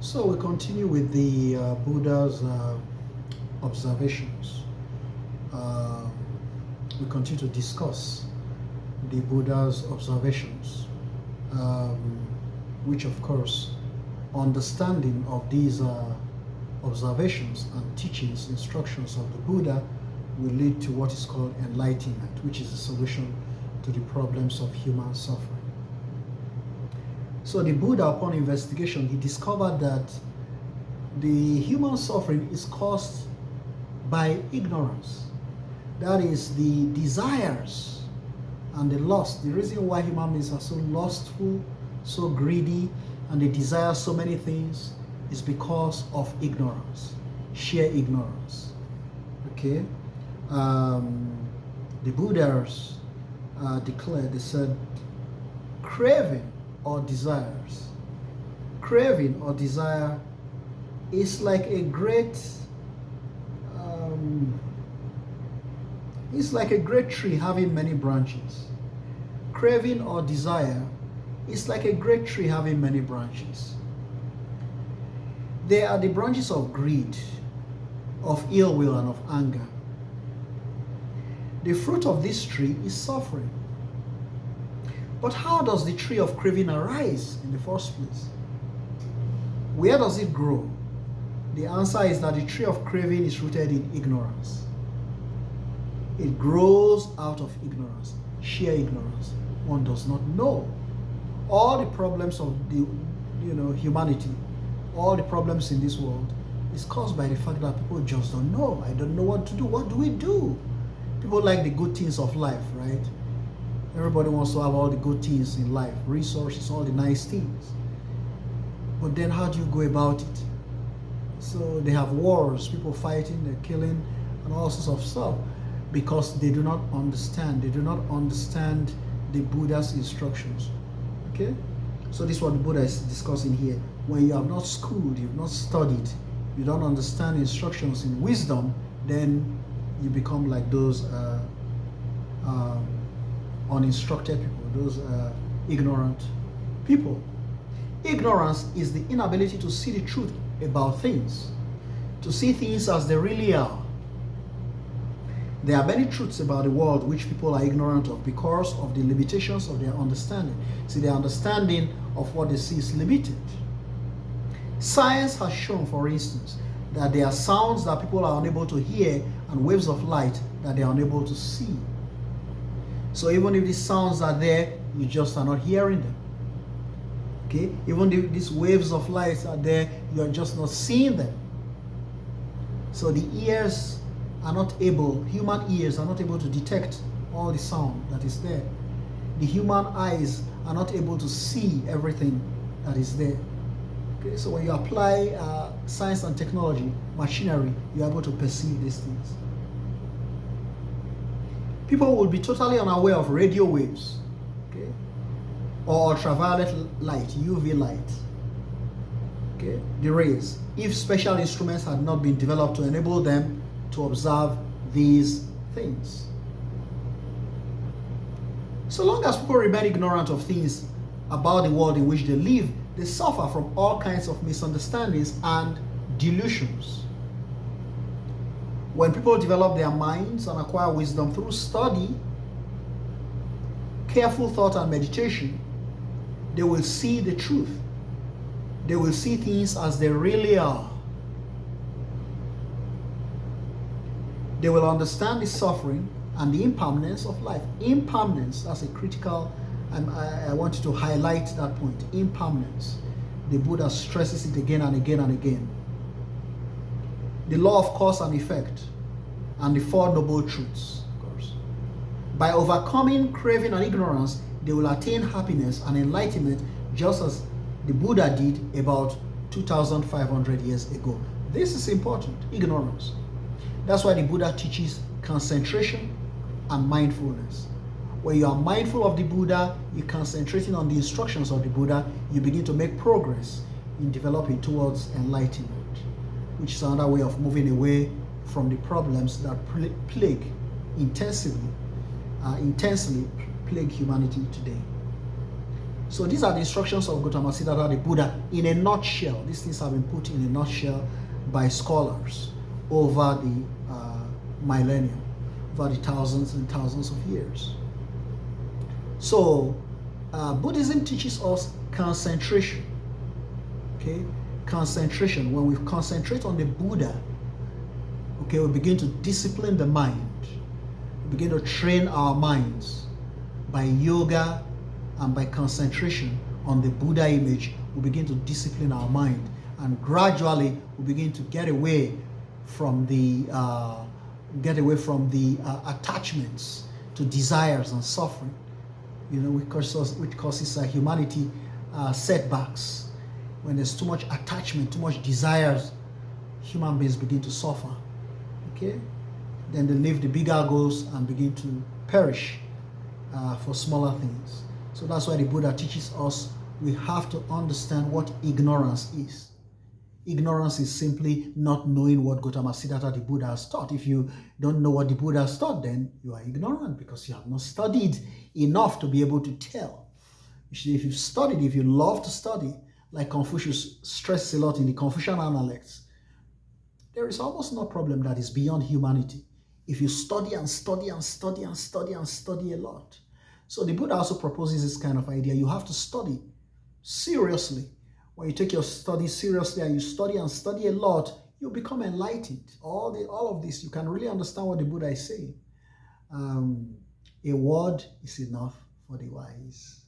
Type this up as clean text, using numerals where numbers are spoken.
So we continue with the Buddha's observations. Uh, we continue to discuss the Buddha's observations, which of course, understanding of these observations and teachings, instructions of the Buddha will lead to what is called enlightenment, which is the solution to the problems of human suffering. So the Buddha, upon investigation, he discovered that the human suffering is caused by ignorance. That is, the desires and the lust. The reason why human beings are so lustful, so greedy, and they desire so many things is because of ignorance, sheer ignorance. Okay? The Buddhas declared, they said, craving or desires. Craving or desire is like a great tree having many branches. Craving or desire is like a great tree having many branches. They are the branches of greed, of ill will, and of anger. The fruit of this tree is suffering. But how does the tree of craving arise in the first place? Where does it grow? The answer is that the tree of craving is rooted in ignorance. It grows out of ignorance, sheer ignorance. One does not know. All the problems of the humanity, all the problems in this world is caused by the fact that people just don't know. I don't know what to do. What do we do? People like the good things of life, right? Everybody wants to have all the good things in life, resources, all the nice things. But then how do you go about it? So they have wars, people fighting, they're killing, and all sorts of stuff because they do not understand. They do not understand the Buddha's instructions. Okay? So this is what the Buddha is discussing here. When you have not schooled, you've not studied, you don't understand instructions in wisdom, then you become like those uninstructed people, those ignorant people. Ignorance is the inability to see the truth about things, to see things as they really are. There are many truths about the world which people are ignorant of because of the limitations of their understanding. See, their understanding of what they see is limited. Science has shown, for instance, that there are sounds that people are unable to hear and waves of light that they are unable to see. So even if these sounds are there, you just are not hearing them. Okay? Even if these waves of light are there, you are just not seeing them. So the ears are not able, human ears are not able to detect all the sound that is there. The human eyes are not able to see everything that is there. Okay? So when you apply science and technology, machinery, you are able to perceive these things. People will be totally unaware of radio waves, okay, or ultraviolet light, UV light, okay, the rays, if special instruments had not been developed to enable them to observe these things. So long as people remain ignorant of things about the world in which they live, they suffer from all kinds of misunderstandings and delusions. When people develop their minds and acquire wisdom through study, careful thought and meditation, they will see the truth. They will see things as they really are. They will understand the suffering and the impermanence of life. Impermanence, that's a critical, I want you to highlight that point. Impermanence. The Buddha stresses it again and again and again. The law of cause and effect, and the Four Noble Truths, of course. By overcoming craving and ignorance, they will attain happiness and enlightenment just as the Buddha did about 2,500 years ago. This is important, ignorance. That's why the Buddha teaches concentration and mindfulness. When you are mindful of the Buddha, you're concentrating on the instructions of the Buddha, you begin to make progress in developing towards enlightenment, which is another way of moving away from the problems that intensely plague humanity today. So these are the instructions of Gautama Siddhartha the Buddha in a nutshell. These things have been put in a nutshell by scholars over the millennium, over the thousands and thousands of years. So Buddhism teaches us concentration. Okay, concentration. When we concentrate on the Buddha, okay, we begin to discipline the mind. We begin to train our minds by yoga and by concentration on the Buddha image. We begin to discipline our mind, and gradually we begin to get away from the attachments to desires and suffering, which causes humanity setbacks. When there's too much attachment, too much desires, human beings begin to suffer. Okay, then they leave the bigger goals and begin to perish for smaller things. So that's why the Buddha teaches us we have to understand what ignorance is. Ignorance is simply not knowing what Gautama Siddhartha the Buddha has taught. If you don't know what the Buddha has taught, then you are ignorant because you have not studied enough to be able to tell. If you've studied, if you love to study, like Confucius stresses a lot in the Confucian Analects, there is almost no problem that is beyond humanity if you study and study and study and study and study a lot. So the Buddha also proposes this kind of idea. You have to study seriously. When you take your study seriously and you study and study a lot, you become enlightened. All of this, you can really understand what the Buddha is saying. A word is enough for the wise.